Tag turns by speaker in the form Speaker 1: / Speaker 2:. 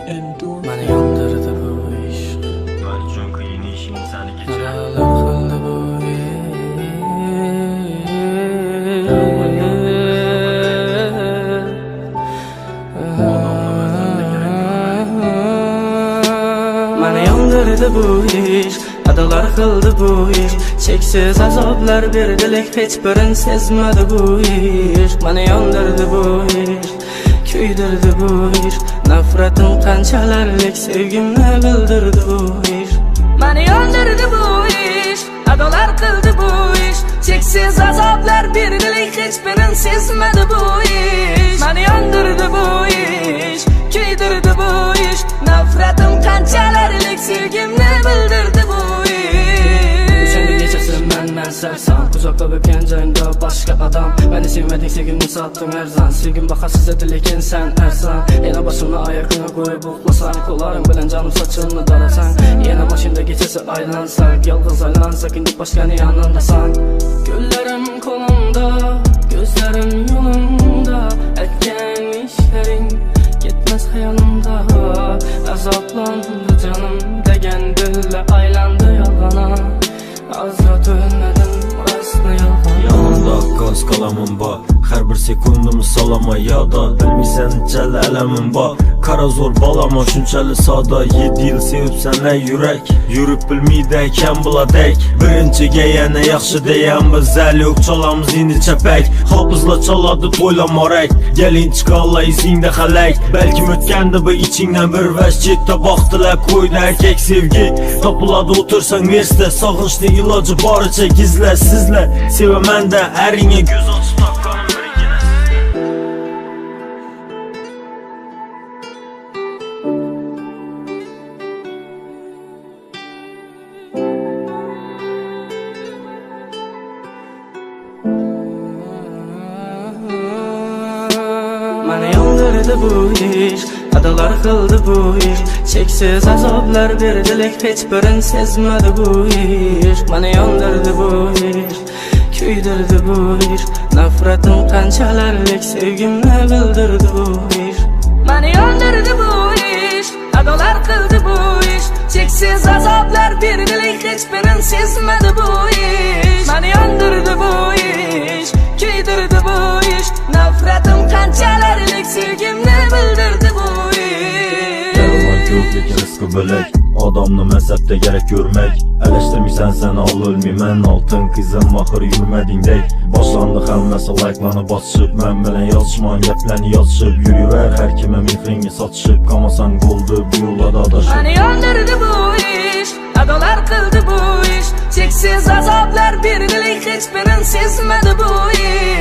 Speaker 1: Məni yandırdı bu iş.
Speaker 2: Mən üçün qiyin işin səni geçer.
Speaker 1: Nələr qıldı bu Məni yandırdı bu iş. Adalar qıldı bu iş. Çeksiz azablar berdilik, heç birin sezmedi bu iş. Məni yandırdı bu iş. Küydürdü bu iş. Nafretim qanchalarlik sevgimni bildirdi bu ish. Meni yandırdı bu ish. Adalar qildi bu ish. Cheksiz azoblar berdilik, hech birin sezmadi bu ish. Meni yandırdı bu ish. Küydürdü bu ish. Nafretim qanchalarlik sevgimni bildirdi bu ish. O'shanda kechasi men sarson, uzoqda bo'lgan joyimda boshqa odam. Meni sevmading, sevgimni sotding arzon. Sevgim bahasiz edi, lekin sen arzon. Yana boshimni oyog'ingga qo'yib uxlasang, qo'llaring bilan jonim sochimni darasang. Yana mashina kechasi aylansak, yolg'iz aylansak, indi boshqani yonimdasan. Gullarim qo'limda, ko'zlarim yo'limda, aytgan ishlaring ketmas xayolimda. Azoblandi jonim degan dilla aylandi yolg'ona. Azrat o'lmadim, rostni yolg'on.
Speaker 2: Yanımda gaz qalamım var, her bir sekundumu salama yada. Bilmirsən necəli ələmim var, kara zor balama şunçəli sada. 7 yıl sevib sənə yürək, yürüb bilmidəkən buladək. Birinciga yana yaxşı deyən biz zəli yox, çalamız indi çəpək. Hafızla çaladı toylamarək, gəlin çıxalla izində xələk. Bəlkə ötkəndi bu içindən bir vəş, getdə baxdılar qoydu erkek sevgi. Tapıladı otursan versə, sağınçlı ilacı barıca gizlə sizlə. Sevəmən də ərinə göz açı taqqanım bir yenə.
Speaker 1: Məni yandırdı bu ish. Adalar qildi bu ish. Cheksiz azoblar berdilik, hech birin sezmadi bu ish. Məni yandırdı bu ish. Küydürdü bu ish. Nafretim qanchalarlik sevgimni bildirdi bu ish. Məni yandırdı bu ish. Adalar qildi bu ish. Cheksiz azoblar berdilik, hech birin sezmadi bu ish. Məni yandırdı bu ish. Küydürdü bu ish. Nafretim qanchalarlik sevgimni bildirdi bu ish.
Speaker 2: Yalan yox, lekin rizqi bölək. Adamını məzəbdə gərək görmək. Ələşdirmirsən sən al ölməyəm, altın qızım axır yürümədingdək. Başlandı xəmməsə layqlanıb açışıb, mən bilən yazışman gəpləni yazışıb. Yürüyər hər kimə mifringi satışıb, qamasan qoldu bu yola da adaşıb.
Speaker 1: Məni yandırdı bu ish. Adalar qildi bu ish. Cheksiz azoblar berdilik, hech birin sezmadi bu ish.